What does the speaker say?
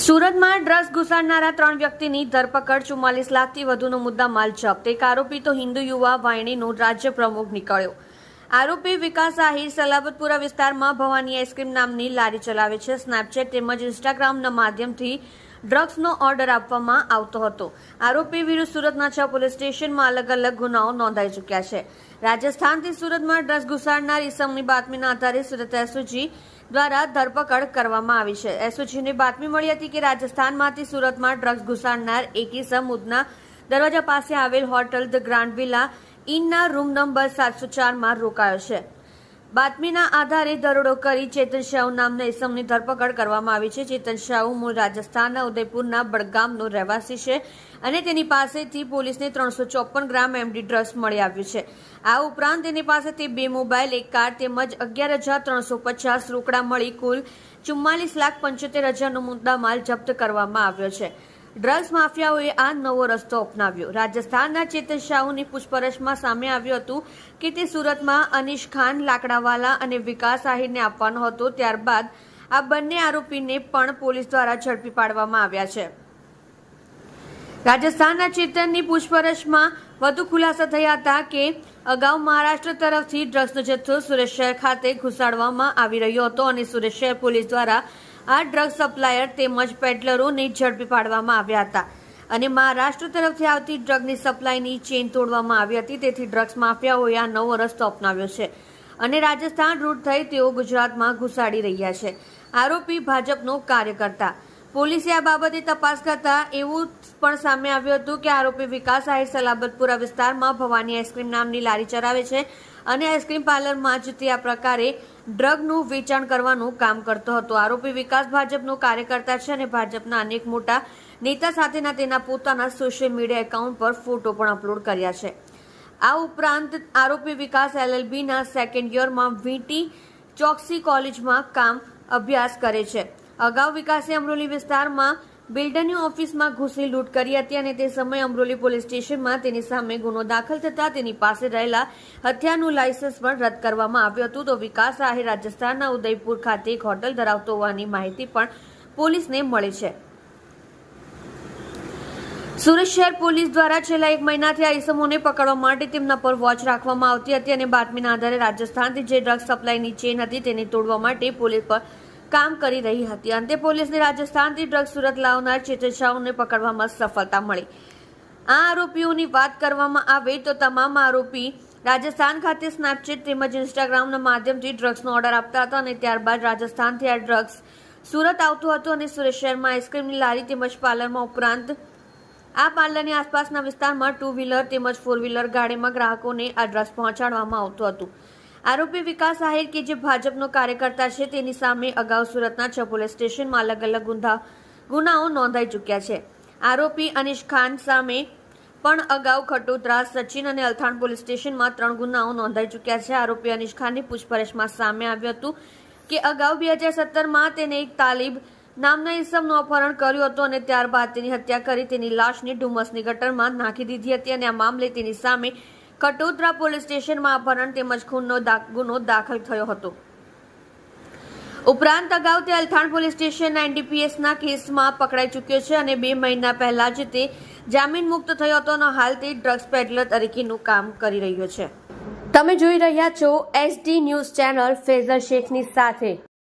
સુરતમાં ડ્રગ્સ ઘુસાડનારા 3 વ્યક્તિની ધરપકડ, 44 લાખથી વધુનો મુદ્દામાલ જપ્ત. એક આરોપી તો હિન્દુ યુવા વાહિનીનો રાજ્ય પ્રમુખ નીકળ્યો. આરોપી વિકાસ આહિર સલાબતપુરા વિસ્તારમાં ભવાની આઈસ્ક્રીમ નામની લારી ચલાવે છે. સ્નેપચેટ તેમજ ઇન્સ્ટાગ્રામના માધ્યમથી ડ્રગ્સનો ઓર્ડર આપવામાં આવતો હતો. આરોપી વિરુદ્ધ સુરતના 6 પોલીસ સ્ટેશનમાં અલગ ગુનાઓ નોંધાઈ ચૂક્યા છે. રાજસ્થાનથી સુરતમાં ડ્રગ્સ ઘુસાડનાર ઇસમની બાતમીના આધારે સુરત એસઓજી દ્વારા ધરપકડ કરવામાં આવી છે. એસઓજીને બાતમી મળી હતી કે રાજસ્થાનમાંથી સુરતમાં ડ્રગ્સ ઘુસાડનાર એક ઇસમ ઉધના દરવાજા પાસે આવેલ હોટલ ધ ગ્રાન્ડ વિલા ઇનના રૂમ નંબર 704માં રોકાયો છે. બાતમીના આધારે દરોડો કરી ચેતન શાહુ નામના ઇસમની ધરપકડ કરવામાં આવી છે. ચેતન શાહુ મૂળ રાજસ્થાનના ઉદયપુરના બડગામનો રહેવાસી છે અને તેની પાસેથી પોલીસને 354 ગ્રામ એમડી ડ્રગ્સ મળી આવ્યું છે. આ ઉપરાંત તેની પાસેથી 2 મોબાઈલ, 1 કાર તેમજ 11,350 રોકડા મળી કુલ 44,75,000નો મુદ્દામાલ જપ્ત કરવામાં આવ્યો છે. ડ્રગ્સ માફિયાઓએ આ નવો રસ્તો અપનાવ્યો. રાજસ્થાનના ચેતન શાહુની પૂછપરછમાં સામે આવ્યું હતું કે તે સુરતમાં અનીશ ખાન લાકડાવાલા અને વિકાસ આહિરને આપવાનો હતો. ત્યારબાદ આ બંને આરોપીને પણ પોલીસ દ્વારા ઝડપી પાડવામાં આવ્યા છે. રાજસ્થાનના ચેતનની પૂછપરછમાં વધુ ખુલાસા થયા હતા કે અગાઉ મહારાષ્ટ્ર તરફથી ડ્રગ્સનો જથ્થો સુરત શહેર ખાતે ઘુસાડવામાં આવી રહ્યો હતો અને સુરત શહેર પોલીસ દ્વારા આ ડ્રગ્સ સપ્લાયર તેમજ પેડલરોને ઝડપી પાડવામાં આવ્યા હતા અને મહારાષ્ટ્ર તરફથી આવતી ડ્રગની સપ્લાયની ચેઇન તોડવામાં આવી હતી. તેથી ડ્રગ્સ માફિયાઓએ આ નવો રસ્તો અપનાવ્યો છે અને રાજસ્થાન રૂટ થઈ તેઓ ગુજરાતમાં ઘુસાડી રહ્યા છે. આરોપી ભાજપનો કાર્યકર્તા. પોલીસે આ બાબતે તપાસ કરતા એવું પણ સામે આવ્યું હતું કે આરોપી વિકાસ આહિર સલાબતપુરા વિસ્તારમાં ભવાની આઈસ્ક્રીમ નામની લારી ચલાવે છે અને આઈસ્ક્રીમ પાર્લરમાં જ તે આ પ્રકારે ડ્રગનું વેચાણ કરવાનું કામ કરતો હતો. આરોપી વિકાસ ભાજપનો કાર્યકર્તા છે અને ભાજપના અનેક મોટા નેતા સાથેના તેના પોતાના સોશિયલ મીડિયા એકાઉન્ટ પર ફોટો પણ અપલોડ કર્યા છે. આ ઉપરાંત આરોપી વિકાસ LLBના સેકન્ડ યરમાં વીટી ચોકસી કોલેજમાં અભ્યાસ કરે છે. અગાઉ વિકાસે અમરોલી વિસ્તારમાં બિલ્ડરની ઓફિસમાં ઘૂસી લૂંટ કરી હતી અને તે સમયે અમરોલી પોલીસ સ્ટેશનમાં તેની સામે ગુનો દાખલ થતા તેની પાસે રહેલા હથિયારનું લાયસન્સ પણ રદ કરવામાં આવ્યું હતું. તો વિકાસ આહિર રાજસ્થાનના ઉદયપુર ખાતે એક હોટલ ધરાવતો હોવાની માહિતી પણ પોલીસને મળી છે. સુરત શહેર પોલીસ દ્વારા છેલ્લા 1 મહિનાથી આ ઇસમોને પકડવા માટે તેમના પર વોચ રાખવામાં આવતી હતી અને બાતમીના આધારે રાજસ્થાનથી જે ડ્રગ્સ સપ્લાયની ચેઇન હતી તેને તોડવા માટે પોલીસ પર કામ કરી રહી હતી. અંતે પોલીસને રાજસ્થાનથી ડ્રગ્સ સુરત લાવનાર ચેતન શાહુને પકડવામાં સફળતા મળી. આ આરોપીઓની વાત કરવામાં આવે તો તમામ આરોપી રાજસ્થાન ખાતે સ્નેપચેટ તેમજ ઇન્સ્ટાગ્રામના માધ્યમથી ડ્રગ્સનો ઓર્ડર આપતા હતા અને ત્યારબાદ રાજસ્થાનથી આ ડ્રગ્સ સુરત આવતું હતું અને સુરત શહેરમાં આઈસ્ક્રીમની લારી તેમજ પાર્લરમાં ઉપરાંત આ પાર્લરની આસપાસના વિસ્તારમાં 2 વ્હીલર તેમજ 4 વ્હીલર ગાડીમાં ગ્રાહકોને આ ડ્રગ્સ પહોંચાડવામાં આવતું હતું. આરોપી વિકાસ આહિર કે જે ભાજપનો કાર્યકર્તા છે તેની સામે અગાઉ સુરતના 6 પોલીસ સ્ટેશનમાં અલગ ગુનાઓ નોંધાઈ ચૂક્યા છે. આરોપી અનીશ ખાન સામે પણ અગાઉ ખટોદરા, સચિન અને અલથાણ પોલીસ સ્ટેશનમાં 3 ગુનાઓ નોંધાઈ ચૂક્યા છે. આરોપી અનીશ ખાનની પૂછપરછમાં સામે આવ્યું હતું કે અગાઉ 2017માં તેને એક તાલિબ નામના ઇસમનું અપહરણ કર્યું હતું અને ત્યારબાદ તેની હત્યા કરી તેની લાશને ડુમસની ગટરમાં નાખી દીધી હતી અને આ મામલે તેની સામે ખટોદરા પોલીસ સ્ટેશનમાં અપહરણ તેમજ ખૂનનો ગુનો દાખલ થયો હતો. ઉપરાંત અગાઉ તે અલથાણ પોલીસ સ્ટેશનના NDPSના કેસમાં પકડાઈ ચૂક્યો છે અને 2 મહિના પહેલા જ તે જામીન મુક્ત થયો હતો અને હાલ તે ડ્રગ્સ પેડલર તરીકેનું કામ કરી રહ્યો છે. તમે જોઈ રહ્યા છો SD ન્યૂઝ ચેનલ ફેઝર શેખની સાથે.